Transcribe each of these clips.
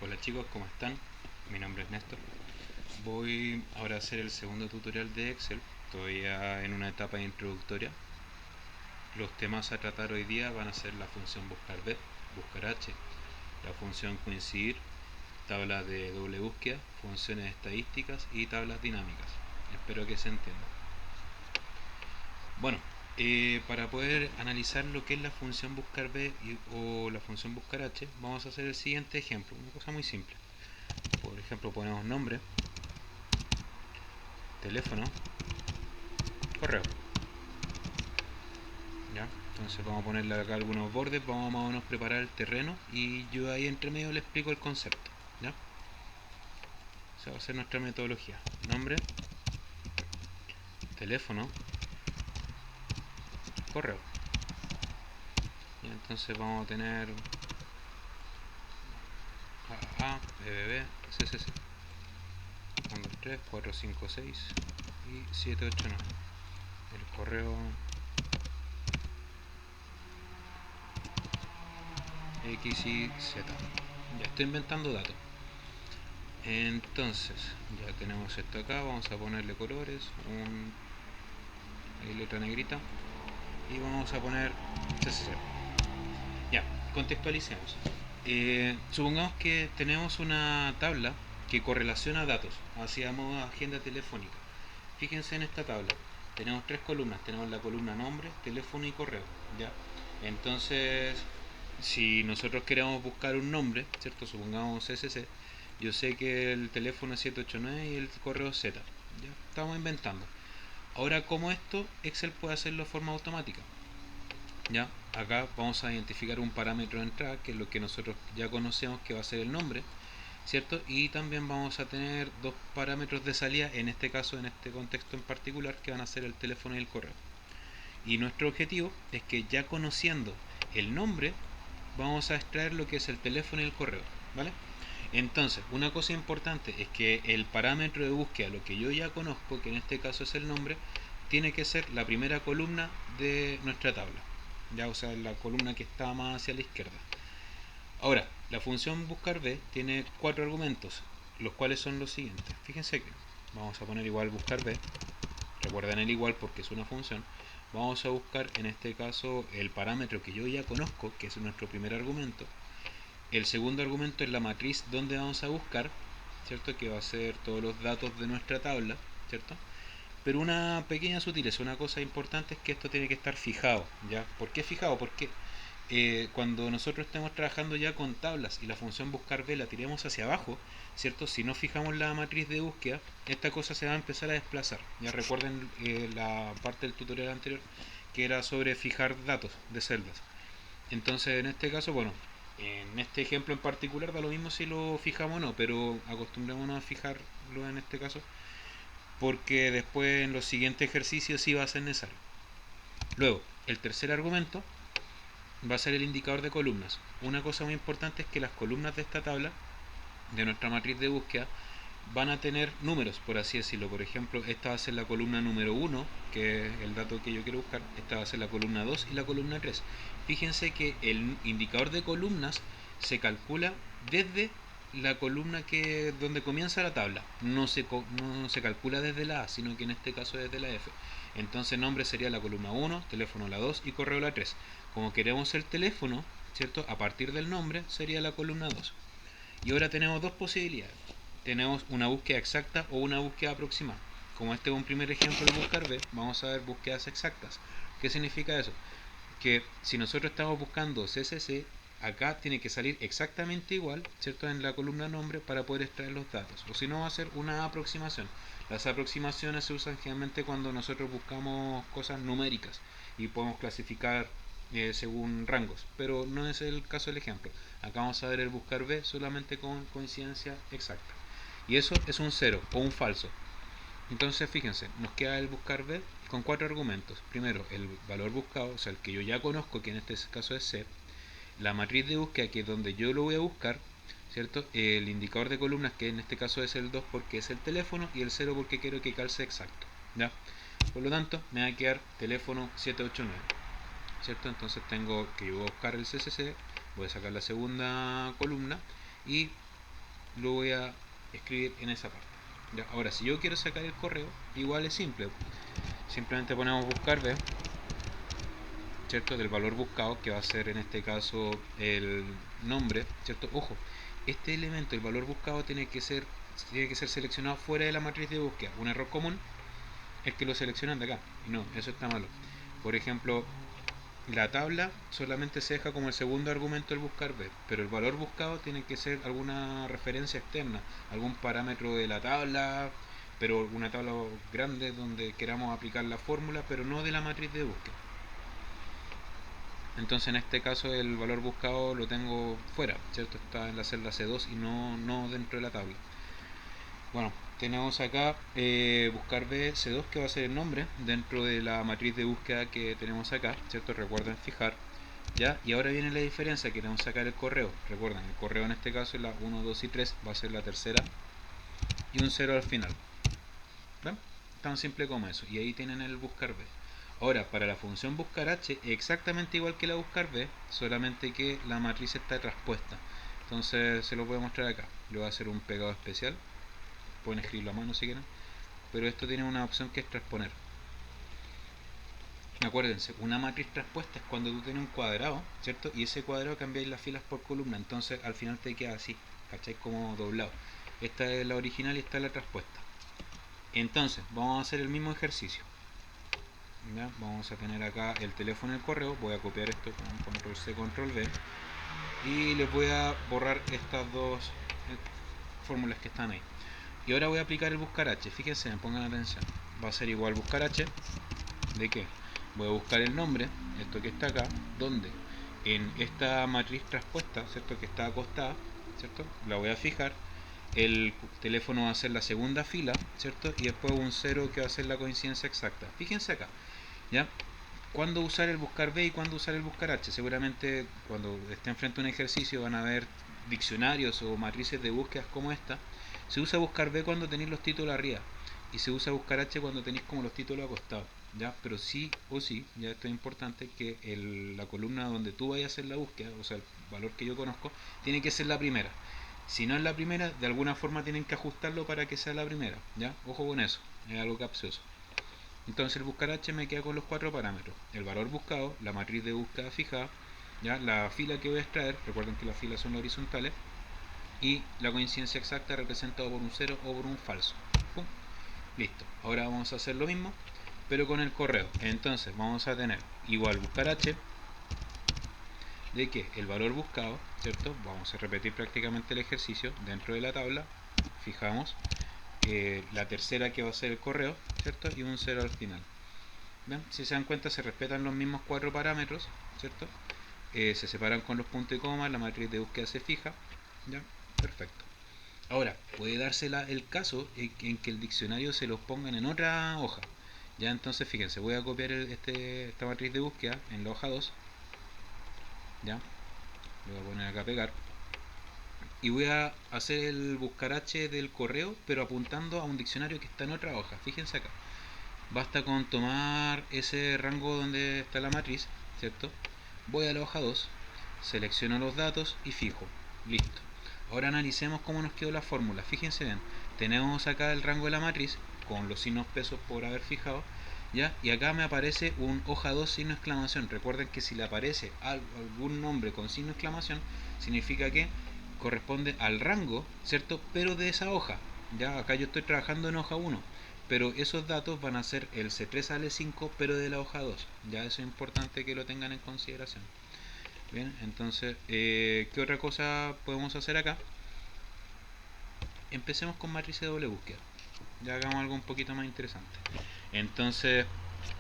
Hola chicos, ¿cómo están? Mi nombre es Néstor. Voy ahora a hacer el segundo tutorial de Excel. Todavía en una etapa introductoria. Los temas a tratar hoy día van a ser la función buscar B, buscar H, la función coincidir, tablas de doble búsqueda, funciones estadísticas y tablas dinámicas. Espero que se entienda. Bueno, para poder analizar lo que es la función buscar B o la función buscar H, vamos a hacer el siguiente ejemplo, una cosa muy simple. Por ejemplo, ponemos nombre, teléfono, correo. ¿Ya? Entonces vamos a ponerle acá algunos bordes, vamos más o menos preparar el terreno y yo ahí entre medio le explico el concepto. ¿Ya? Esa va a ser nuestra metodología. Nombre, teléfono, correo. ¿Ya? Entonces vamos a tener AAA, BBB, CCC. 1, 2, 3, 4, 5, 6 y 7, 8, 9. El correo X y Z. Ya estoy inventando datos. Entonces, ya tenemos esto acá, vamos a ponerle colores, letra negrita, y vamos a poner CCC. Ya, contextualicemos. Supongamos que tenemos una tabla que correlaciona datos hacia modo agenda telefónica. Fíjense en esta tabla. Tenemos tres columnas. Tenemos la columna nombre, teléfono y correo. ¿Ya? Entonces, si nosotros queremos buscar un nombre, ¿cierto? Supongamos CCC, yo sé que el teléfono es 789 y el correo es Z. ¿Ya? Estamos inventando. Ahora, como esto, Excel puede hacerlo de forma automática. ¿Ya? Acá vamos a identificar un parámetro de entrada, que es lo que nosotros ya conocemos que va a ser el nombre, ¿cierto? Y también vamos a tener dos parámetros de salida, en este caso, en este contexto en particular, que van a ser el teléfono y el correo. Y nuestro objetivo es que ya conociendo el nombre, vamos a extraer lo que es el teléfono y el correo, ¿vale? Entonces, una cosa importante es que el parámetro de búsqueda, lo que yo ya conozco, que en este caso es el nombre, tiene que ser la primera columna de nuestra tabla. Ya, o sea, la columna que está más hacia la izquierda. Ahora, la función buscar B tiene cuatro argumentos, los cuales son los siguientes. Fíjense que vamos a poner igual buscar B. Recuerden el igual porque es una función. Vamos a buscar en este caso el parámetro que yo ya conozco, que es nuestro primer argumento. El segundo argumento es la matriz donde vamos a buscar, ¿cierto? Que va a ser todos los datos de nuestra tabla, ¿cierto? Pero una pequeña sutileza, una cosa importante es que esto tiene que estar fijado, ¿ya? ¿Por qué fijado? Porque cuando nosotros estemos trabajando ya con tablas y la función buscar B la tiremos hacia abajo, ¿cierto? Si no fijamos la matriz de búsqueda, esta cosa se va a empezar a desplazar. Ya recuerden la parte del tutorial anterior que era sobre fijar datos de celdas. Entonces, en este caso, bueno, en este ejemplo en particular da lo mismo si lo fijamos o no, pero acostumbrémonos a fijarlo en este caso, porque después en los siguientes ejercicios sí va a ser necesario. Luego, el tercer argumento va a ser el indicador de columnas. Una cosa muy importante es que las columnas de esta tabla, de nuestra matriz de búsqueda, van a tener números, por así decirlo. Por ejemplo, esta va a ser la columna número 1, que es el dato que yo quiero buscar. Esta va a ser la columna 2 y la columna 3. Fíjense que el indicador de columnas se calcula desde la columna que donde comienza la tabla. No se calcula desde la A, sino que en este caso desde la F. Entonces nombre sería la columna 1, teléfono la 2 y correo la 3. Como queremos el teléfono, ¿cierto? A partir del nombre sería la columna 2. Y ahora tenemos dos posibilidades. Tenemos una búsqueda exacta o una búsqueda aproximada. Como este es un primer ejemplo de buscar B, vamos a ver búsquedas exactas. ¿Qué significa eso? Que si nosotros estamos buscando CCC, acá tiene que salir exactamente igual, ¿cierto? En la columna nombre para poder extraer los datos. O si no, va a ser una aproximación. Las aproximaciones se usan generalmente cuando nosotros buscamos cosas numéricas y podemos clasificar según rangos, pero no es el caso del ejemplo. Acá vamos a ver el buscar B solamente con coincidencia exacta. Y eso es un cero o un falso. Entonces fíjense, nos queda el buscar B con cuatro argumentos. Primero, el valor buscado, o sea, el que yo ya conozco, que en este caso es C. La matriz de búsqueda, que es donde yo lo voy a buscar, ¿cierto? El indicador de columnas, que en este caso es el 2 porque es el teléfono, y el 0 porque quiero que calce exacto. ¿Ya? Por lo tanto, me va a quedar teléfono 789. ¿Cierto? Entonces tengo que buscar el CCC, voy a sacar la segunda columna y lo voy a escribir en esa parte. ¿Ya? Ahora, si yo quiero sacar el correo, igual es simple. Simplemente ponemos buscar B, ¿cierto? Del valor buscado, que va a ser en este caso el nombre, ¿cierto? Ojo, este elemento, el valor buscado, tiene que ser seleccionado fuera de la matriz de búsqueda. Un error común es que lo seleccionan de acá, y no, eso está malo. Por ejemplo, la tabla solamente se deja como el segundo argumento del buscar B, pero el valor buscado tiene que ser alguna referencia externa, algún parámetro de la tabla, pero una tabla grande donde queramos aplicar la fórmula, pero no de la matriz de búsqueda. Entonces en este caso el valor buscado lo tengo fuera, ¿cierto? Está en la celda C2 y no dentro de la tabla. Bueno, tenemos acá buscar B C2, que va a ser el nombre dentro de la matriz de búsqueda que tenemos acá, ¿cierto? Recuerden fijar. ¿Ya? Y ahora viene la diferencia, queremos sacar el correo. Recuerden, el correo en este caso es la 1, 2 y 3, va a ser la tercera y un 0 al final. ¿Ven? Tan simple como eso. Y ahí tienen el buscar B. Ahora, para la función buscar H, exactamente igual que la buscar B, solamente que la matriz está traspuesta. Entonces se lo voy a mostrar acá. Le voy a hacer un pegado especial. Pueden escribirlo a mano si quieren. Pero esto tiene una opción que es transponer. Acuérdense, una matriz traspuesta es cuando tú tienes un cuadrado, ¿cierto? Y ese cuadrado cambiáis las filas por columna, entonces al final te queda así, ¿cachai? Como doblado. Esta es la original y esta es la traspuesta. Entonces, vamos a hacer el mismo ejercicio. ¿Ya? Vamos a tener acá el teléfono y el correo. Voy a copiar esto con control C, control V. Y les voy a borrar estas dos fórmulas que están ahí. Y ahora voy a aplicar el buscar H. Fíjense, pongan atención. Va a ser igual buscar H. ¿De qué? Voy a buscar el nombre, esto que está acá, donde en esta matriz traspuesta, ¿cierto? Que está acostada, ¿cierto? La voy a fijar. El teléfono va a ser la segunda fila, ¿cierto? Y después un 0 que va a ser la coincidencia exacta. Fíjense acá, ¿ya? ¿Cuándo usar el buscar B y cuándo usar el buscar H? Seguramente cuando estén frente a un ejercicio van a ver diccionarios o matrices de búsquedas como esta. Se usa buscar B cuando tenéis los títulos arriba y se usa buscar H cuando tenéis como los títulos acostados, ¿ya? Pero sí o sí, ya esto es importante, que la columna donde tú vayas a hacer la búsqueda, o sea, el valor que yo conozco, tiene que ser la primera. Si no es la primera, de alguna forma tienen que ajustarlo para que sea la primera, ¿ya? Ojo con eso, es algo capcioso. Entonces el buscar H me queda con los cuatro parámetros: el valor buscado, la matriz de búsqueda fijada, ¿ya? La fila que voy a extraer, recuerden que las filas son horizontales, y la coincidencia exacta representada por un 0 o por un falso. ¡Pum! Listo. Ahora vamos a hacer lo mismo, pero con el correo. Entonces vamos a tener igual buscar H, de que el valor buscado, ¿cierto? Vamos a repetir prácticamente el ejercicio dentro de la tabla. Fijamos la tercera, que va a ser el correo, ¿cierto? Y un 0 al final. ¿Ven? Si se dan cuenta, se respetan los mismos cuatro parámetros, ¿cierto? Se separan con los puntos y comas, la matriz de búsqueda se fija. ¿Ya? Perfecto. Ahora, puede darse el caso en que el diccionario se los pongan en otra hoja. Ya, entonces fíjense, voy a copiar esta matriz de búsqueda en la hoja 2. Ya, lo voy a poner acá a pegar. Y voy a hacer el buscar H del correo, pero apuntando a un diccionario que está en otra hoja. Fíjense acá. Basta con tomar ese rango donde está la matriz, ¿cierto? Voy a la hoja 2, selecciono los datos y fijo. Listo. Ahora analicemos cómo nos quedó la fórmula. Fíjense bien, tenemos acá el rango de la matriz con los signos pesos por haber fijado, ¿ya? Y acá me aparece un hoja 2 signo de exclamación. Recuerden que si le aparece algún nombre con signo de exclamación, significa que corresponde al rango, ¿cierto? Pero de esa hoja. Ya acá yo estoy trabajando en hoja 1, pero esos datos van a ser el C3 al E5, pero de la hoja 2. Ya eso es importante que lo tengan en consideración. Bien, entonces, ¿qué otra cosa podemos hacer acá? Empecemos con matriz de doble búsqueda. Ya hagamos algo un poquito más interesante. Entonces,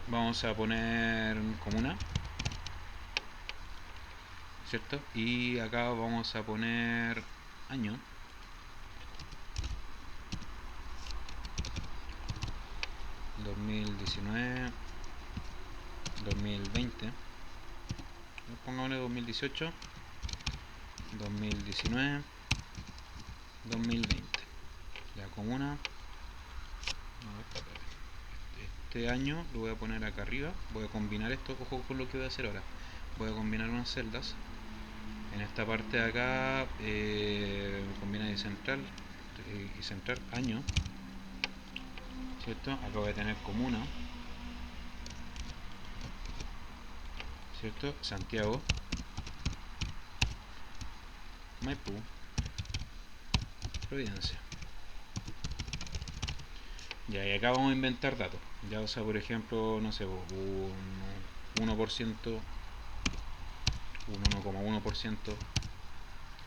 vamos a poner comuna, ¿cierto? Y acá vamos a poner año. 2019, 2020. Pongámosle 2018, 2019, 2020. La comuna. Este año lo voy a poner acá arriba. Voy a combinar esto. Ojo con lo que voy a hacer ahora. Voy a combinar unas celdas. En esta parte de acá, combina y central, año, ¿cierto? Acá voy a tener comuna, ¿cierto? Santiago, Maipú, Providencia. Ya, y acá vamos a inventar datos. Ya, o sea, por ejemplo, no sé, un 1%, un 1,1%,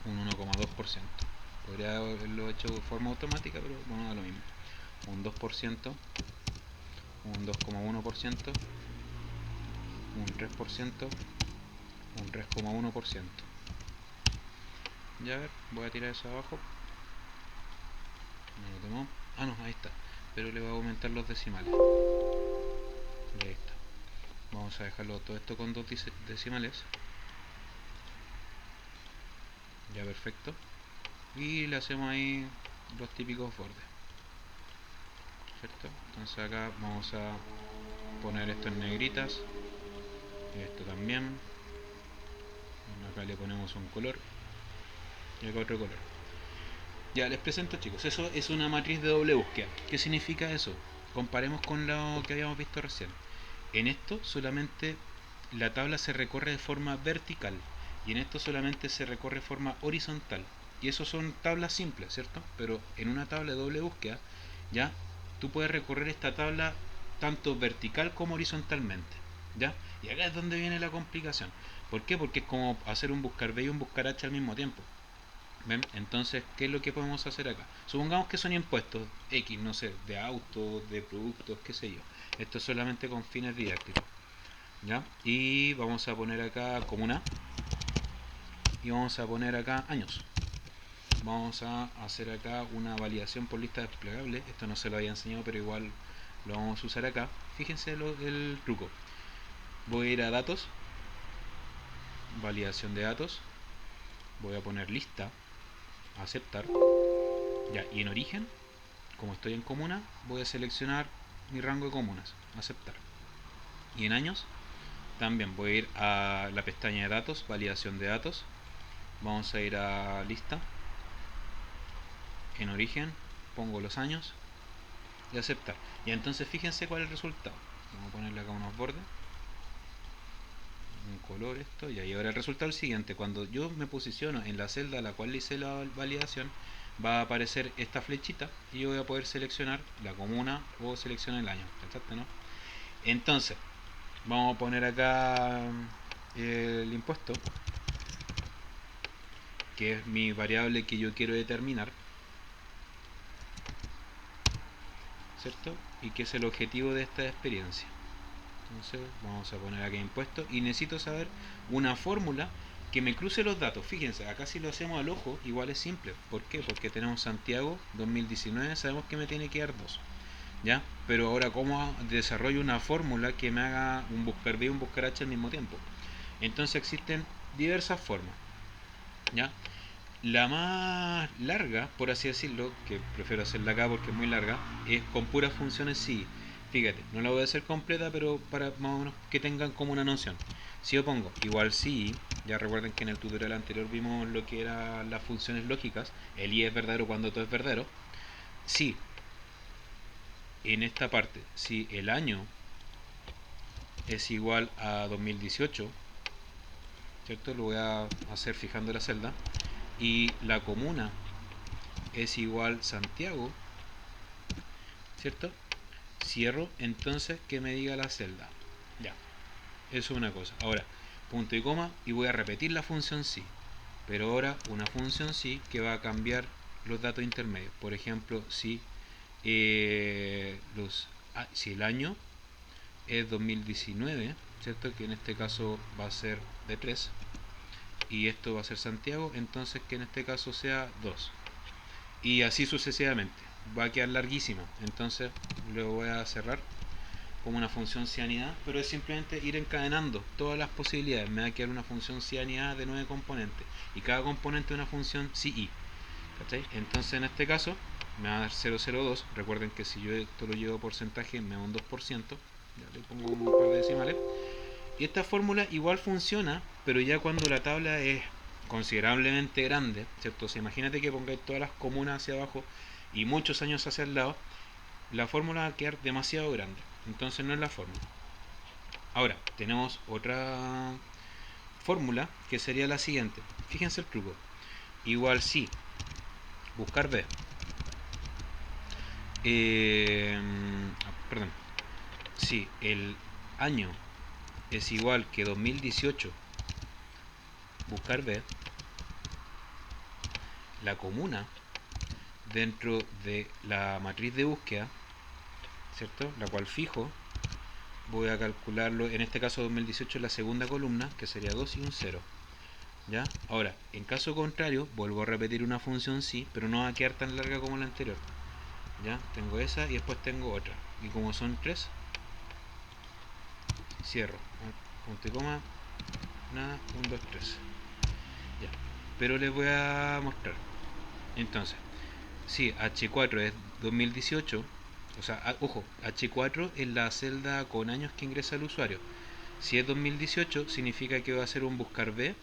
un 1,2%. Podría haberlo hecho de forma automática, pero bueno, da lo mismo. Un 2%, un 2,1%, un 3%, un 3,1%. Ya, a ver, voy a tirar eso abajo. No lo tomó. Ah, no, ahí está. Pero le voy a aumentar los decimales. Y ahí está. Vamos a dejarlo todo esto con dos decimales. Ya, perfecto. Y le hacemos ahí los típicos bordes, ¿cierto? Entonces acá vamos a poner esto en negritas. Y esto también. Acá le ponemos un color. Y acá otro color. Ya, les presento, chicos. Eso es una matriz de doble búsqueda. ¿Qué significa eso? Comparemos con lo que habíamos visto recién. En esto solamente la tabla se recorre de forma vertical y en esto solamente se recorre de forma horizontal. Y eso son tablas simples, ¿cierto? Pero en una tabla de doble búsqueda, ya, tú puedes recorrer esta tabla tanto vertical como horizontalmente, ¿ya? Y acá es donde viene la complicación. ¿Por qué? Porque es como hacer un buscar B y un buscar H al mismo tiempo. ¿Ven? Entonces, ¿qué es lo que podemos hacer acá? Supongamos que son impuestos X, no sé, de autos, de productos, qué sé yo. Esto es solamente con fines didácticos. ¿Ya? Y vamos a poner acá comuna. Y vamos a poner acá años. Vamos a hacer acá una validación por lista desplegable. Esto no se lo había enseñado, pero igual lo vamos a usar acá. Fíjense el truco. Voy a ir a datos, validación de datos. Voy a poner lista, aceptar. Ya, y en origen, como estoy en comuna, voy a seleccionar mi rango de comunas, aceptar. Y en años, también voy a ir a la pestaña de datos, validación de datos. Vamos a ir a lista, en origen, pongo los años y aceptar. Y entonces fíjense cuál es el resultado. Vamos a ponerle acá unos bordes, un color esto, y ahora el resultado es el siguiente. Cuando yo me posiciono en la celda a la cual hice la validación, va a aparecer esta flechita y yo voy a poder seleccionar la comuna o seleccionar el año. ¿Pensaste, no? Entonces, vamos a poner acá el impuesto, que es mi variable que yo quiero determinar, ¿cierto? Y que es el objetivo de esta experiencia. Entonces vamos a poner aquí impuesto y necesito saber una fórmula que me cruce los datos. Fíjense, acá si lo hacemos al ojo, igual es simple. ¿Por qué? Porque tenemos Santiago 2019, sabemos que me tiene que dar 2. ¿Ya? Pero ahora, ¿cómo desarrollo una fórmula que me haga un buscar B y un buscar H al mismo tiempo? Entonces existen diversas formas. ¿Ya? La más larga, por así decirlo, que prefiero hacerla acá porque es muy larga, es con puras funciones sí. Fíjate, no la voy a hacer completa, pero para más o menos que tengan como una noción. Si yo pongo igual sí, ya recuerden que en el tutorial anterior vimos lo que eran las funciones lógicas, el y es verdadero cuando todo es verdadero. Si en esta parte, si el año es igual a 2018, ¿cierto? Lo voy a hacer fijando la celda. Y la comuna es igual Santiago, ¿cierto? Cierro, entonces que me diga la celda. Ya, eso es una cosa. Ahora, punto y coma y voy a repetir la función sí. Pero ahora una función sí que va a cambiar los datos intermedios. Por ejemplo, si el año es 2019, ¿cierto? Que en este caso va a ser de 3 y esto va a ser Santiago, entonces que en este caso sea 2. Y así sucesivamente. Va a quedar larguísimo. Entonces lo voy a cerrar como una función cianidad, pero es simplemente ir encadenando todas las posibilidades. Me va a quedar una función cianidad de 9 componentes y cada componente una función CI. ¿Cachai? Entonces en este caso me va a dar 002. Recuerden que si yo esto lo llevo a porcentaje me da un 2%. Ya le pongo un par de decimales. Y esta fórmula igual funciona, pero ya cuando la tabla es considerablemente grande, ¿cierto? O sea, imagínate que pongáis todas las comunas hacia abajo y muchos años hacia el lado, la fórmula va a quedar demasiado grande. Entonces no es la fórmula. Ahora, tenemos otra fórmula que sería la siguiente. Fíjense el truco. Igual si buscar B. Perdón. Si el año es igual que 2018, buscar B, la comuna dentro de la matriz de búsqueda, ¿cierto? La cual fijo, voy a calcularlo, en este caso 2018 en la segunda columna, que sería 2 y un 0. ¿Ya? Ahora, en caso contrario, vuelvo a repetir una función sí, pero no va a quedar tan larga como la anterior. ¿Ya? Tengo esa y después tengo otra. Y como son 3, cierro. Punto y coma, nada, 1, 2, 3. Ya. Pero les voy a mostrar. Entonces, si H4 es 2018, o sea, ojo, H4 es la celda con años que ingresa el usuario. Si es 2018, significa que va a ser un buscar B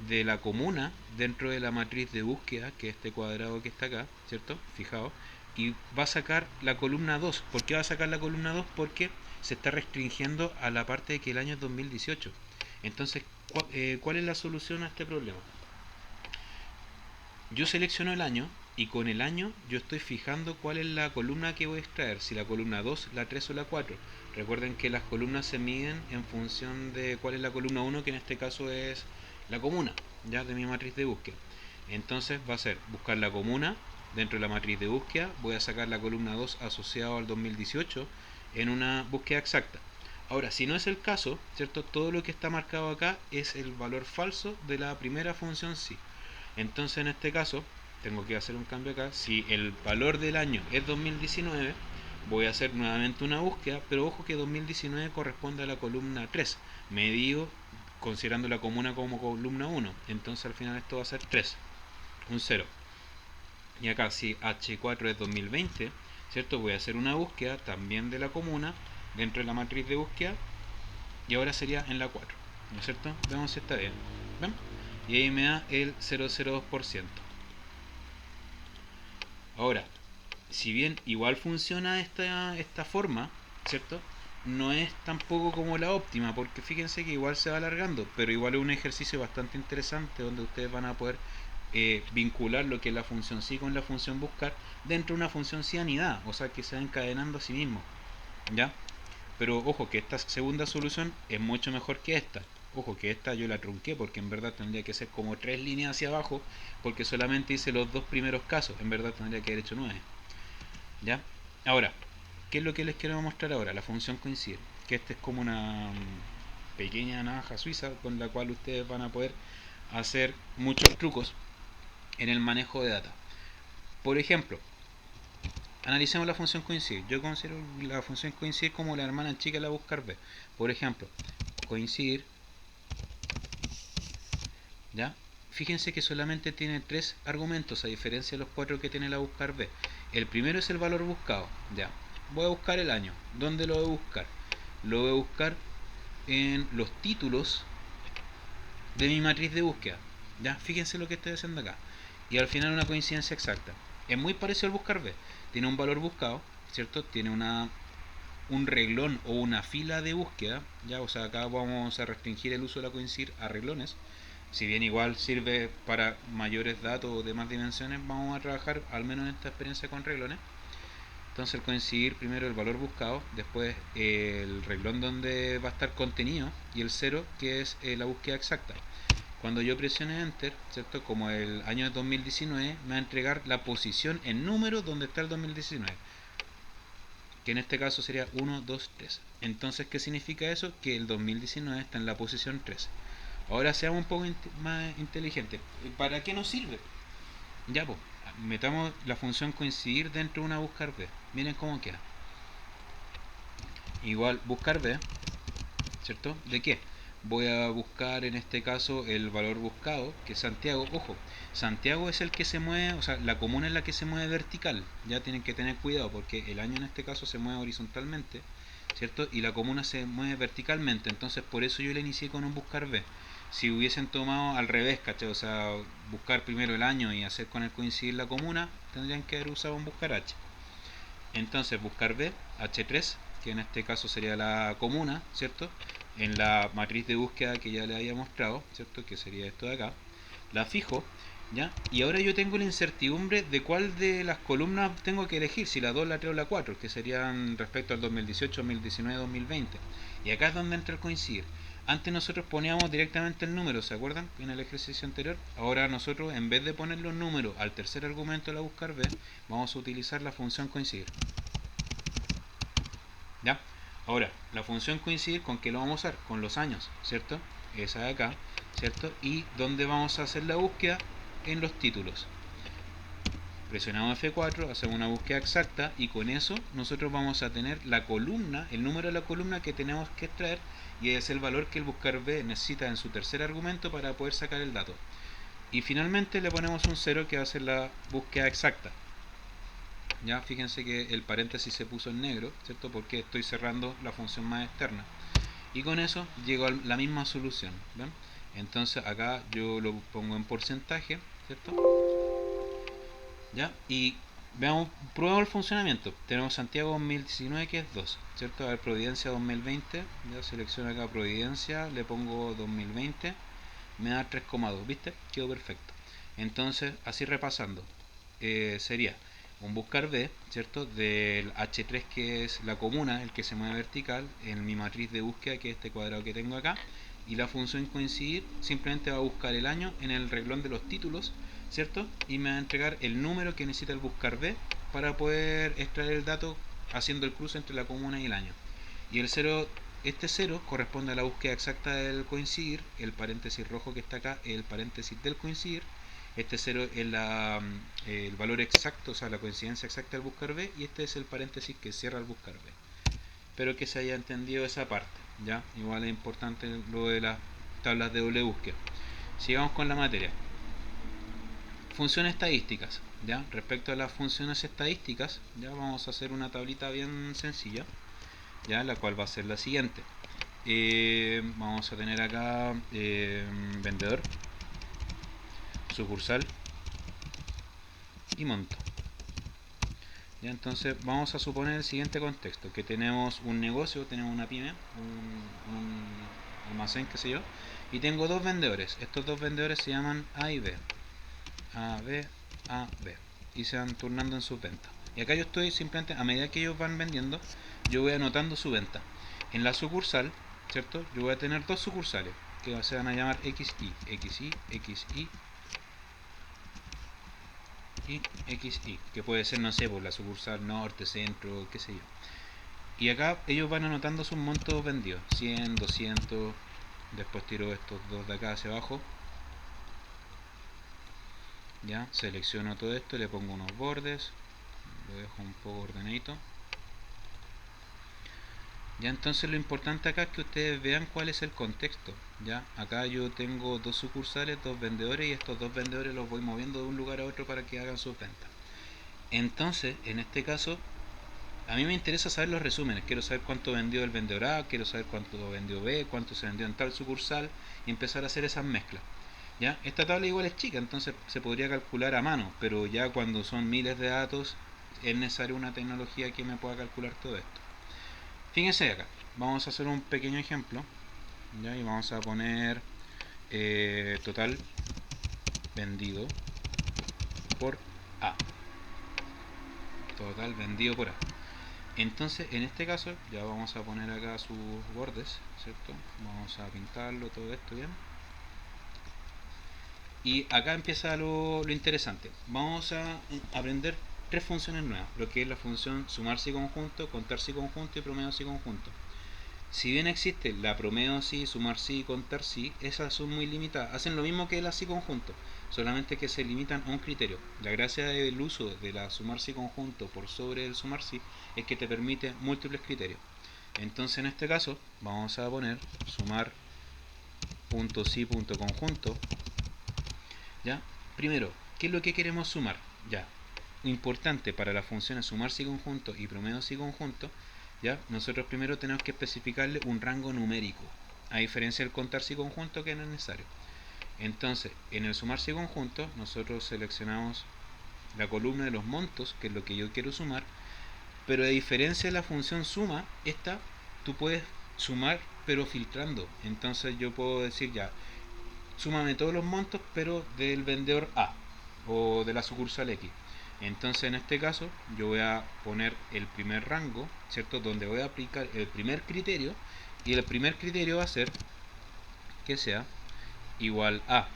de la comuna dentro de la matriz de búsqueda, que es este cuadrado que está acá, ¿cierto? Fijaos. Y va a sacar la columna 2. ¿Por qué va a sacar la columna 2? Porque se está restringiendo a la parte de que el año es 2018. Entonces, ¿cuál es la solución a este problema? Yo selecciono el año y con el año yo estoy fijando cuál es la columna que voy a extraer, si la columna 2, la 3 o la 4. Recuerden que las columnas se miden en función de cuál es la columna 1, que en este caso es la comuna, ya de mi matriz de búsqueda. Entonces va a ser buscar la comuna dentro de la matriz de búsqueda, voy a sacar la columna 2 asociado al 2018 en una búsqueda exacta. Ahora, si no es el caso, ¿cierto? Todo lo que está marcado acá es el valor falso de la primera función sí. Entonces en este caso tengo que hacer un cambio acá. Si el valor del año es 2019, voy a hacer nuevamente una búsqueda, pero ojo que 2019 corresponde a la columna 3, medido considerando la comuna como columna 1. Entonces al final esto va a ser 3, un 0. Y acá si H4 es 2020, ¿cierto? Voy a hacer una búsqueda también de la comuna dentro de la matriz de búsqueda y ahora sería en la 4, ¿no es cierto? Veamos si está bien. ¿Ven? Y ahí me da el 0,02%. Ahora, si bien igual funciona esta forma, ¿cierto? No es tampoco como la óptima, porque fíjense que igual se va alargando, pero igual es un ejercicio bastante interesante donde ustedes van a poder vincular lo que es la función sí con la función buscar dentro de una función sí anidada, o sea que se va encadenando a sí mismo, ¿ya? Pero ojo que esta segunda solución es mucho mejor que esta. Ojo que esta yo la trunqué porque en verdad tendría que ser como 3 líneas hacia abajo porque solamente hice los dos primeros casos. En verdad tendría que haber hecho 9. ¿Ya? Ahora, ¿qué es lo que les quiero mostrar ahora? La función coincide. Que esta es como una pequeña navaja suiza con la cual ustedes van a poder hacer muchos trucos en el manejo de data. Por ejemplo, analicemos la función coincidir. Yo considero la función coincidir como la hermana chica de la buscar B. Por ejemplo, coincidir, ¿ya? Fíjense que solamente tiene 3 argumentos a diferencia de los 4 que tiene la buscar B. El primero es el valor buscado, ¿ya? Voy a buscar el año. ¿Dónde lo voy a buscar? Lo voy a buscar en los títulos de mi matriz de búsqueda, ¿ya? Fíjense lo que estoy haciendo acá. Y al final una coincidencia exacta. Es muy parecido al buscar B. Tiene un valor buscado, ¿cierto? Tiene un reglón o una fila de búsqueda, ya, o sea, acá vamos a restringir el uso de la coincidir a reglones. Si bien igual sirve para mayores datos o de más dimensiones, vamos a trabajar al menos en esta experiencia con reglones. Entonces el coincidir primero el valor buscado, después el reglón donde va a estar contenido y el 0 que es la búsqueda exacta. Cuando yo presione Enter, ¿cierto? Como el año es 2019, me va a entregar la posición en número donde está el 2019. Que en este caso sería 1, 2, 3. Entonces, ¿qué significa eso? Que el 2019 está en la posición 13. Ahora seamos un poco más inteligentes. ¿Para qué nos sirve? Ya, pues, metamos la función coincidir dentro de una buscar B. Miren cómo queda. Igual buscar B, ¿cierto? ¿De qué? Voy a buscar en este caso el valor buscado, que es Santiago. Ojo, Santiago es el que se mueve, o sea, la comuna es la que se mueve vertical. Ya tienen que tener cuidado porque el año en este caso se mueve horizontalmente, ¿cierto? Y la comuna se mueve verticalmente. Entonces por eso yo le inicié con un buscar B. si hubiesen tomado al revés, ¿cachai? O sea, buscar primero el año y hacer con el coincidir la comuna, tendrían que haber usado un buscar H. Entonces buscar B, H3, que en este caso sería la comuna, ¿cierto? En la matriz de búsqueda que ya le había mostrado, ¿cierto? Que sería esto de acá. La fijo, ¿ya? Y ahora yo tengo la incertidumbre de cuál de las columnas tengo que elegir, si la 2, la 3 o la 4, que serían respecto al 2018, 2019, 2020. Y acá es donde entra el coincidir. Antes nosotros poníamos directamente el número, ¿se acuerdan? En el ejercicio anterior. Ahora nosotros, en vez de poner los números al tercer argumento de la buscar B, vamos a utilizar la función coincidir. ¿Ya? Ahora, la función coincidir, ¿con qué lo vamos a usar? Con los años, ¿cierto? Esa de acá, ¿cierto? Y ¿dónde vamos a hacer la búsqueda? En los títulos. Presionamos F4, hacemos una búsqueda exacta y con eso nosotros vamos a tener la columna, el número de la columna que tenemos que extraer, y es el valor que el buscar B necesita en su tercer argumento para poder sacar el dato. Y finalmente le ponemos un 0 que va a ser la búsqueda exacta. Ya fíjense que el paréntesis se puso en negro, ¿cierto? Porque estoy cerrando la función más externa. Y con eso llego a la misma solución. ¿Ven? Entonces acá yo lo pongo en porcentaje, ¿cierto? ¿Ya? Y veamos, probemos el funcionamiento. Tenemos Santiago 2019 que es 2, ¿cierto? A ver, Providencia 2020, ya selecciono acá Providencia, le pongo 2020, me da 3,2, ¿viste? Quedó perfecto. Entonces, así repasando, sería un buscar B, ¿cierto? Del H3 que es la comuna, el que se mueve vertical, en mi matriz de búsqueda que es este cuadrado que tengo acá, y la función coincidir simplemente va a buscar el año en el renglón de los títulos, ¿cierto? Y me va a entregar el número que necesita el buscar B para poder extraer el dato haciendo el cruce entre la comuna y el año. Y el 0, este 0 corresponde a la búsqueda exacta del coincidir, el paréntesis rojo que está acá es el paréntesis del coincidir, este 0 es el valor exacto, o sea, la coincidencia exacta del buscar B, y este es el paréntesis que cierra el buscar B. Espero que se haya entendido esa parte, ¿ya? Igual es importante lo de las tablas de doble búsqueda. Sigamos con la materia. Funciones estadísticas, ¿ya? Respecto a las funciones estadísticas, ya vamos a hacer una tablita bien sencilla, ¿ya? La cual va a ser la siguiente. Vamos a tener acá vendedor, sucursal y monto. ¿Ya? Entonces vamos a suponer el siguiente contexto, que tenemos un negocio, tenemos una pyme, un almacén, qué sé yo, y tengo dos vendedores. Estos dos vendedores se llaman A y B. A, B, A, B. Y se van turnando en sus ventas. Y acá yo estoy simplemente, a medida que ellos van vendiendo, yo voy anotando su venta. En la sucursal, ¿cierto? Yo voy a tener dos sucursales, que se van a llamar XI, XI, XI y XI, que puede ser, no sé, por la sucursal norte, centro, qué sé yo. Y acá ellos van anotando sus montos vendidos, 100, 200, después tiro estos dos de acá hacia abajo. Ya, selecciono todo esto, le pongo unos bordes, lo dejo un poco ordenadito. Ya, entonces lo importante acá es que ustedes vean cuál es el contexto. Ya, acá yo tengo dos sucursales, dos vendedores, y estos dos vendedores los voy moviendo de un lugar a otro para que hagan sus ventas. Entonces, en este caso, a mí me interesa saber los resúmenes. Quiero saber cuánto vendió el vendedor A, quiero saber cuánto vendió B, cuánto se vendió en tal sucursal, y empezar a hacer esas mezclas. ¿Ya? Esta tabla igual es chica, entonces se podría calcular a mano, pero ya cuando son miles de datos es necesaria una tecnología que me pueda calcular todo esto. Fíjense acá, vamos a hacer un pequeño ejemplo, ¿ya? Y vamos a poner total vendido por A. Total vendido por A. Entonces, en este caso, ya vamos a poner acá sus bordes, ¿cierto? Vamos a pintarlo, todo esto bien. Y acá empieza lo interesante. Vamos a aprender tres funciones nuevas, lo que es la función sumarse y conjunto, contarse y conjunto y promedio y conjunto. Si bien existe la promedio sí, sumar sí, contar sí, esas son muy limitadas. Hacen lo mismo que el así conjunto, solamente que se limitan a un criterio. La gracia del uso de la sumar sí conjunto por sobre el sumar sí es que te permite múltiples criterios. Entonces en este caso vamos a poner sumar punto sí punto conjunto. ¿Ya? Primero, ¿qué es lo que queremos sumar? Ya, importante para las funciones sumar sí conjunto y promedio sí conjunto, ¿ya? Nosotros primero tenemos que especificarle un rango numérico a diferencia del contar si conjunto, que no es necesario. Entonces, en el sumar si conjunto, nosotros seleccionamos la columna de los montos, que es lo que yo quiero sumar, pero a diferencia de la función suma, esta tú puedes sumar pero filtrando. Entonces yo puedo decir ya, súmame todos los montos pero del vendedor A o de la sucursal X. Entonces en este caso yo voy a poner el primer rango, ¿cierto? Donde voy a aplicar el primer criterio, y el primer criterio va a ser que sea igual a,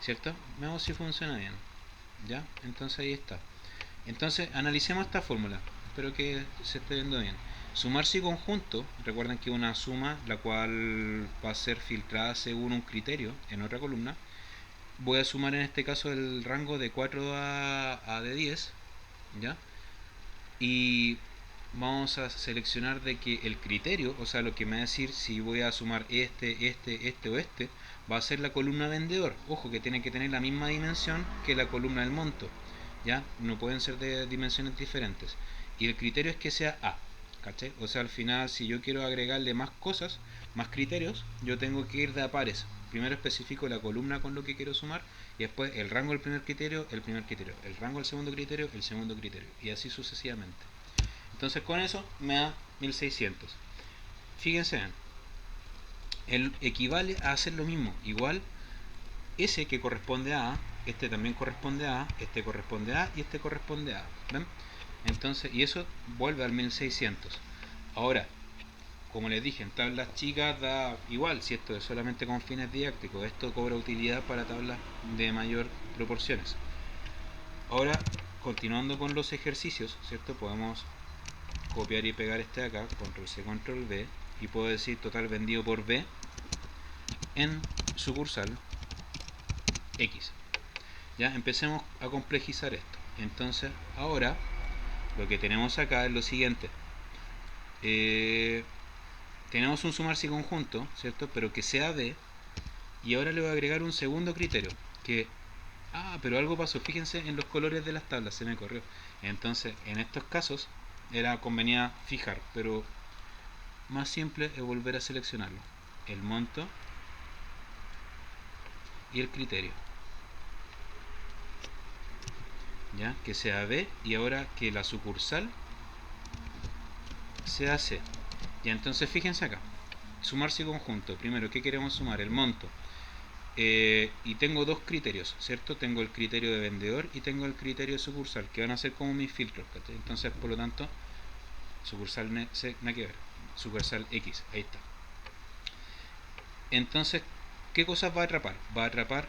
¿cierto? Veamos si funciona bien. ¿Ya? Entonces ahí está. Entonces analicemos esta fórmula. Espero que se esté viendo bien. Sumar si conjunto, recuerden que una suma la cual va a ser filtrada según un criterio en otra columna. Voy a sumar en este caso el rango de 4 a de 10, ¿ya? Y vamos a seleccionar de que el criterio, o sea, lo que me va a decir si voy a sumar este o este, va a ser la columna vendedor. Ojo, que tiene que tener la misma dimensión que la columna del monto, ¿ya? No pueden ser de dimensiones diferentes. Y el criterio es que sea A, ¿cachai? O sea, al final, si yo quiero agregarle más cosas, más criterios, yo tengo que ir de a pares. Primero especifico la columna con lo que quiero sumar, y después el rango del primer criterio, el primer criterio, el rango del segundo criterio, el segundo criterio, y así sucesivamente. Entonces con eso me da 1600. Fíjense bien, él equivale a hacer lo mismo. Igual, ese que corresponde a A, este también corresponde a A, este corresponde a A y este corresponde a A. ¿Ven? Entonces, y eso vuelve al 1600. Ahora, como les dije, en tablas chicas da igual, si esto es solamente con fines didácticos, esto cobra utilidad para tablas de mayor proporciones. Ahora, continuando con los ejercicios, ¿cierto? Podemos copiar y pegar este de acá, control C, control V, y puedo decir total vendido por B en sucursal X. Ya empecemos a complejizar esto. Entonces ahora lo que tenemos acá es lo siguiente. Tenemos un sumar si conjunto, ¿cierto? Pero que sea B, y ahora le voy a agregar un segundo criterio, que pero algo pasó, fíjense en los colores de las tablas, se me corrió. Entonces en estos casos era convenía fijar, pero más simple es volver a seleccionarlo, el monto y el criterio, ya que sea B, y ahora que la sucursal sea C. Y entonces fíjense acá, sumar si conjunto, primero ¿qué queremos sumar? El monto. Y tengo dos criterios, ¿cierto? Tengo el criterio de vendedor y tengo el criterio de sucursal, que van a ser como mis filtros, ¿cachai? Entonces por lo tanto sucursal nada que ver, sucursal X, ahí está. Entonces, ¿qué cosas va a atrapar? Va a atrapar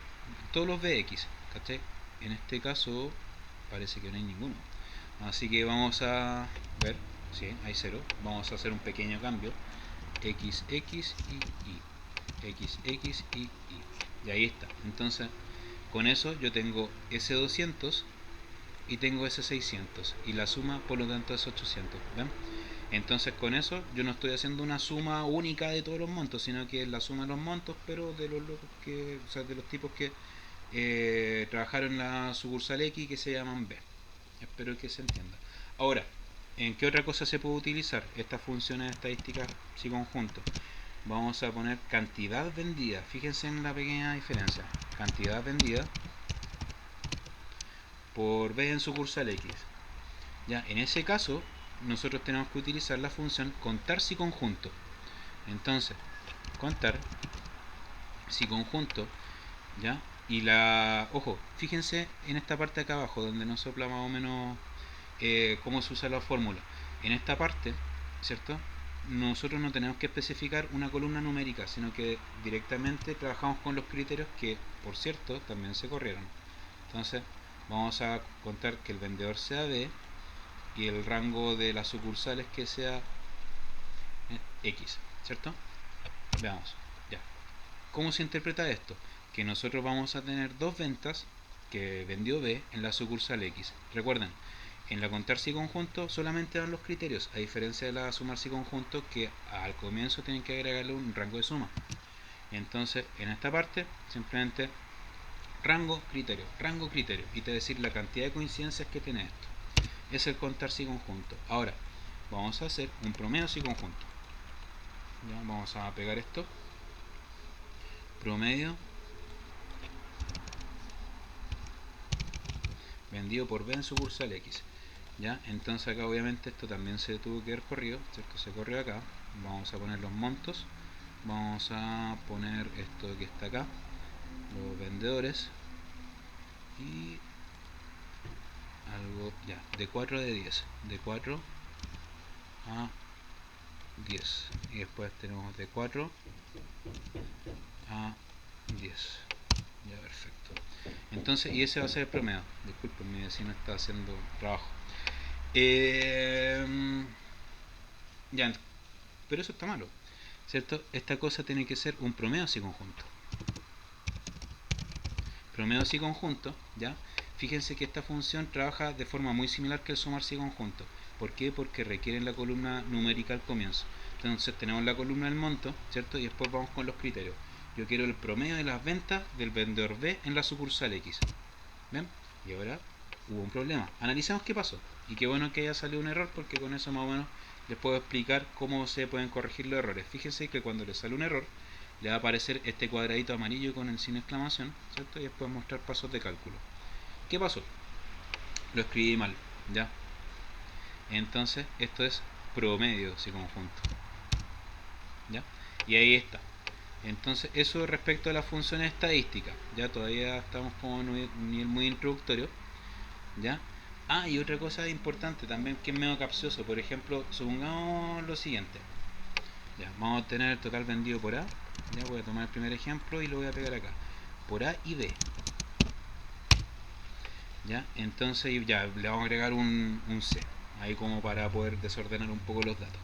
todos los BX, ¿cachai? En este caso parece que no hay ninguno, así que vamos a ver, sí, hay 0. Vamos a hacer un pequeño cambio, X, X y Y, X, X y Y, y ahí está. Entonces con eso yo tengo S200 y tengo S600, y la suma por lo tanto es 800, ¿ven? Entonces con eso yo no estoy haciendo una suma única de todos los montos, sino que es la suma de los montos, pero de los locos que, o sea, de los tipos que trabajaron en la sucursal X, que se llaman B. Espero que se entienda. Ahora, ¿en qué otra cosa se puede utilizar estas funciones estadísticas si conjunto? Vamos a poner cantidad vendida. Fíjense en la pequeña diferencia. Cantidad vendida por B en sucursal X. Ya, en ese caso nosotros tenemos que utilizar la función contar si conjunto. Entonces, contar si conjunto, ya, y ojo, fíjense en esta parte de acá abajo donde nos sopla más o menos cómo se usa la fórmula. En esta parte, ¿cierto? Nosotros no tenemos que especificar una columna numérica, sino que directamente trabajamos con los criterios que, por cierto, también se corrieron. Entonces, vamos a contar que el vendedor sea B y el rango de las sucursales que sea X, ¿cierto? Veamos, ya. ¿Cómo se interpreta esto? Que nosotros vamos a tener dos ventas que vendió B en la sucursal X. Recuerden, en la contar si conjunto solamente dan los criterios, a diferencia de la sumar si conjunto, que al comienzo tienen que agregarle un rango de suma. Entonces, en esta parte, simplemente rango, criterio, y te decir la cantidad de coincidencias que tiene esto. Es el contar si conjunto. Ahora, vamos a hacer un promedio si conjunto. Ya, vamos a pegar esto, promedio vendido por B en sucursal X. Ya, entonces acá obviamente esto también se tuvo que haber corrido, ¿cierto? Se corrió acá. Vamos a poner los montos, vamos a poner esto que está acá, los vendedores, y algo ya, de 4 a 10, de 4 a 10, y después tenemos de 4 a 10. Ya, perfecto. Entonces, y ese va a ser el promedio. Disculpen, mi vecino está haciendo trabajo. Ya, pero eso está malo, ¿cierto? Esta cosa tiene que ser un promedio así conjunto. Promedio así conjunto, ¿ya? Fíjense que esta función trabaja de forma muy similar que el sumar sí conjunto. ¿Por qué? Porque requieren la columna numérica al comienzo. Entonces tenemos la columna del monto, ¿cierto? Y después vamos con los criterios. Yo quiero el promedio de las ventas del vendedor B en la sucursal X. ¿Ven? Y ahora hubo un problema. Analicemos qué pasó. Y qué bueno que haya salido un error, porque con eso más o menos les puedo explicar cómo se pueden corregir los errores. Fíjense que cuando les sale un error, le va a aparecer este cuadradito amarillo con el signo de exclamación, ¿cierto? Y después mostrar pasos de cálculo. ¿Qué pasó? Lo escribí mal, ¿ya? Entonces, esto es promedio, así conjunto, ¿ya? Y ahí está. Entonces, eso respecto a las funciones estadísticas. Ya todavía estamos como en un nivel muy introductorio, ¿ya? Ah, y otra cosa importante también que es medio capcioso. Por ejemplo, supongamos lo siguiente. Ya, vamos a tener el total vendido por A. Ya voy a tomar el primer ejemplo y lo voy a pegar acá. Por A y B. Ya, entonces ya le vamos a agregar un C. Ahí como para poder desordenar un poco los datos.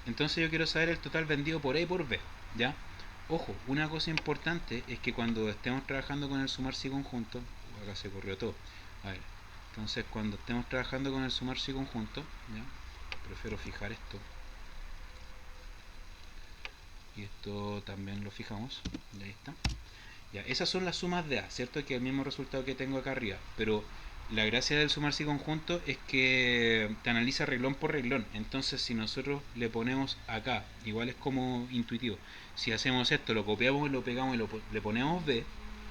Entonces yo quiero saber el total vendido por A y por B. ¿Ya? Ojo, una cosa importante es que cuando estemos trabajando con el sumar sí conjunto, acá se corrió todo. A ver, entonces cuando estemos trabajando con el sumar sí conjunto, ¿ya? Prefiero fijar esto. Y esto también lo fijamos. Y ahí está. Ya, esas son las sumas de A, ¿cierto? Que es el mismo resultado que tengo acá arriba. Pero la gracia del sumar sí conjunto es que te analiza reglón por reglón. Entonces, si nosotros le ponemos acá, igual es como intuitivo. Si hacemos esto, lo copiamos, lo pegamos y le ponemos B,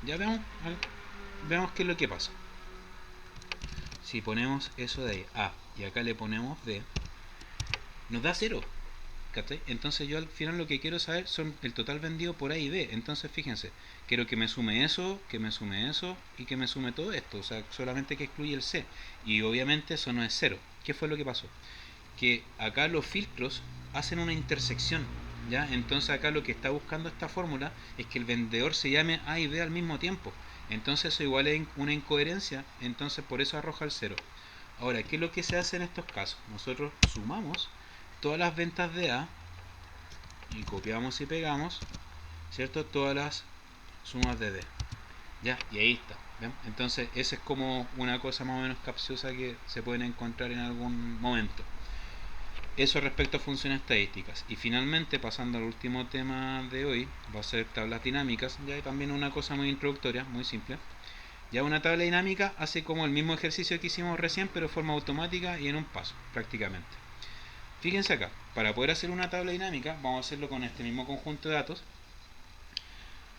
ya veamos qué es lo que pasa. Si ponemos eso de ahí, A, y acá le ponemos B, nos da 0. ¿Cachai? Entonces yo al final lo que quiero saber son el total vendido por A y B. Entonces fíjense, quiero que me sume eso, que me sume eso y que me sume todo esto. O sea, solamente que excluye el C. Y obviamente eso no es 0. ¿Qué fue lo que pasó? Que acá los filtros hacen una intersección. ¿Ya? Entonces acá lo que está buscando esta fórmula es que el vendedor se llame A y B al mismo tiempo. Entonces eso igual es una incoherencia. Entonces por eso arroja el 0. Ahora, ¿qué es lo que se hace en estos casos? Nosotros sumamos todas las ventas de A y copiamos y pegamos, ¿cierto? Todas las sumas de D. Ya, y ahí está. ¿Ven? Entonces, esa es como una cosa más o menos capciosa que se pueden encontrar en algún momento. Eso respecto a funciones estadísticas. Y finalmente, pasando al último tema de hoy, va a ser tablas dinámicas. Ya hay también una cosa muy introductoria, muy simple. Ya una tabla dinámica hace como el mismo ejercicio que hicimos recién, pero de forma automática y en un paso, prácticamente. Fíjense acá, para poder hacer una tabla dinámica, vamos a hacerlo con este mismo conjunto de datos.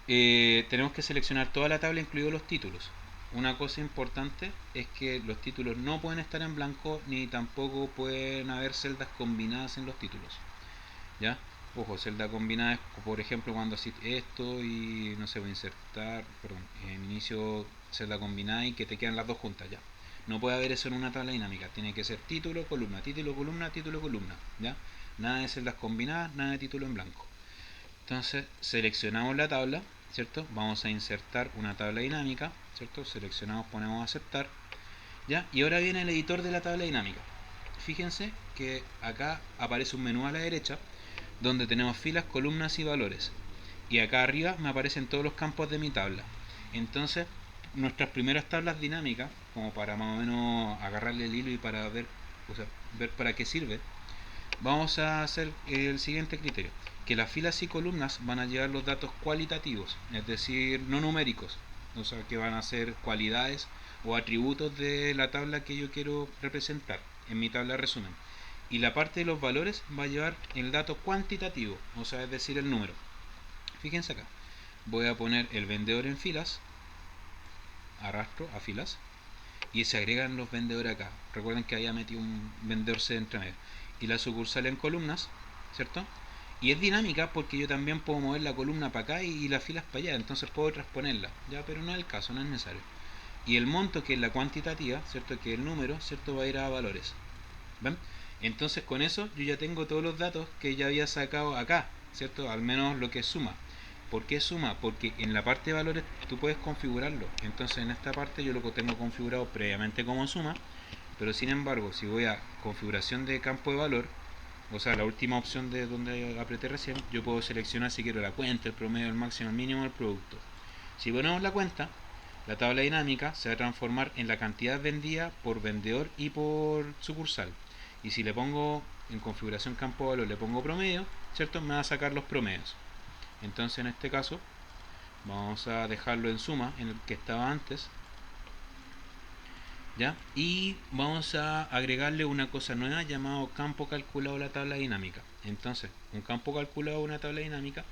Tenemos que seleccionar toda la tabla, incluidos los títulos. Una cosa importante es que los títulos no pueden estar en blanco, ni tampoco pueden haber celdas combinadas en los títulos. ¿Ya? Ojo, celda combinada es, por ejemplo, cuando haces esto y no sé, voy a insertar, perdón, en inicio celda combinada y que te quedan las dos juntas, ya. No puede haber eso en una tabla dinámica, tiene que ser título, columna, título, columna, título, columna, ¿ya? Nada de celdas combinadas, nada de título en blanco. Entonces, seleccionamos la tabla, ¿cierto? Vamos a insertar una tabla dinámica, ¿cierto? Seleccionamos, ponemos aceptar, ¿ya? Y ahora viene el editor de la tabla dinámica. Fíjense que acá aparece un menú a la derecha donde tenemos filas, columnas y valores. Y acá arriba me aparecen todos los campos de mi tabla. Entonces, nuestras primeras tablas dinámicas, como para más o menos agarrarle el hilo y para ver, o sea, ver para qué sirve, vamos a hacer el siguiente criterio, que las filas y columnas van a llevar los datos cualitativos, es decir, no numéricos, o sea, que van a ser cualidades o atributos de la tabla que yo quiero representar en mi tabla resumen. y la parte de los valores va a llevar el dato cuantitativo, o sea, es decir, el número. Fíjense acá, voy a poner el vendedor en filas, arrastro a filas, y se agregan los vendedores acá. Recuerden que había metido un vendedor C entre medio. Y la sucursal en columnas, ¿cierto? Y es dinámica porque yo también puedo mover la columna para acá y las filas para allá, entonces puedo transponerla, ya, pero no es el caso, no es necesario. Y el monto, que es la cuantitativa, ¿cierto? Que es el número, ¿cierto? Va a ir a valores. ¿Ven? Entonces con eso yo ya tengo todos los datos que ya había sacado acá, ¿cierto? Al menos lo que es suma. ¿Por qué suma? Porque en la parte de valores tú puedes configurarlo. Entonces en esta parte yo lo tengo configurado previamente como suma, pero sin embargo si voy a configuración de campo de valor, o sea la última opción de donde apreté recién, yo puedo seleccionar si quiero la cuenta, el promedio, el máximo, el mínimo, el producto. Si ponemos la cuenta, la tabla dinámica se va a transformar en la cantidad vendida por vendedor y por sucursal. Y si le pongo en configuración campo de valor, le pongo promedio, ¿cierto? Me va a sacar los promedios. Entonces en este caso vamos a dejarlo en suma, en el que estaba antes, ¿ya? Y vamos a agregarle una cosa nueva llamado campo calculado a la tabla dinámica. Entonces, un campo calculado a una tabla dinámica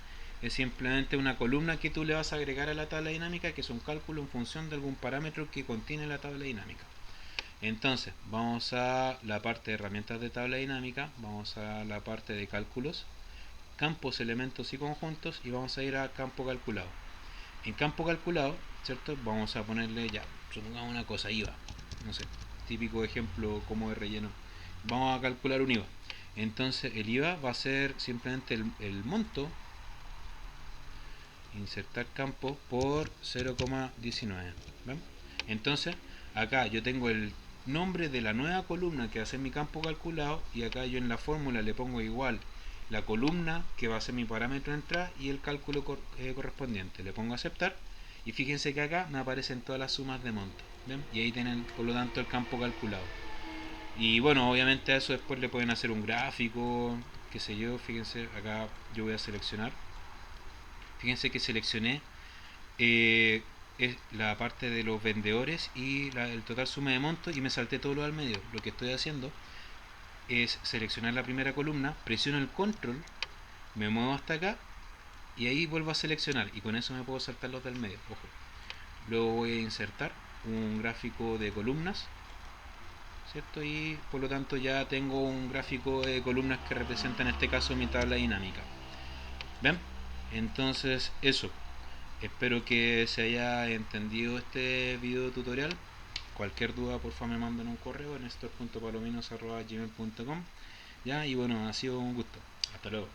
es simplemente una columna que tú le vas a agregar a la tabla dinámica, que es un cálculo en función de algún parámetro que contiene la tabla dinámica. Entonces, vamos a la parte de herramientas de tabla dinámica, vamos a la parte de cálculos, campos, elementos y conjuntos, y vamos a ir a campo calculado. En campo calculado, ¿cierto? Vamos a ponerle ya, supongamos una cosa, IVA, no sé, típico ejemplo como de relleno. Vamos a calcular un IVA. Entonces el IVA va a ser simplemente el monto, insertar campo por 0,19. ¿Ven? Entonces acá yo tengo el nombre de la nueva columna que va a ser mi campo calculado, y acá yo en la fórmula le pongo igual la columna que va a ser mi parámetro de entrada y el cálculo correspondiente. Le pongo aceptar y fíjense que acá me aparecen todas las sumas de monto. ¿Ven? Y ahí tienen por lo tanto el campo calculado. Y bueno, obviamente a eso después le pueden hacer un gráfico, qué sé yo. Fíjense, acá yo voy a seleccionar. Fíjense que seleccioné es la parte de los vendedores y el total suma de monto, y me salté todo lo al medio. Lo que estoy haciendo es seleccionar la primera columna, presiono el control, me muevo hasta acá y ahí vuelvo a seleccionar, y con eso me puedo saltar los del medio. Ojo. Luego voy a insertar un gráfico de columnas, ¿cierto? Y por lo tanto ya tengo un gráfico de columnas que representa en este caso mi tabla dinámica. ¿Ven? Entonces eso. Espero que se haya entendido este video tutorial. Cualquier duda por favor me mandan un correo en nestor.palominos@gmail.com. Ya, y bueno, ha sido un gusto. Hasta luego.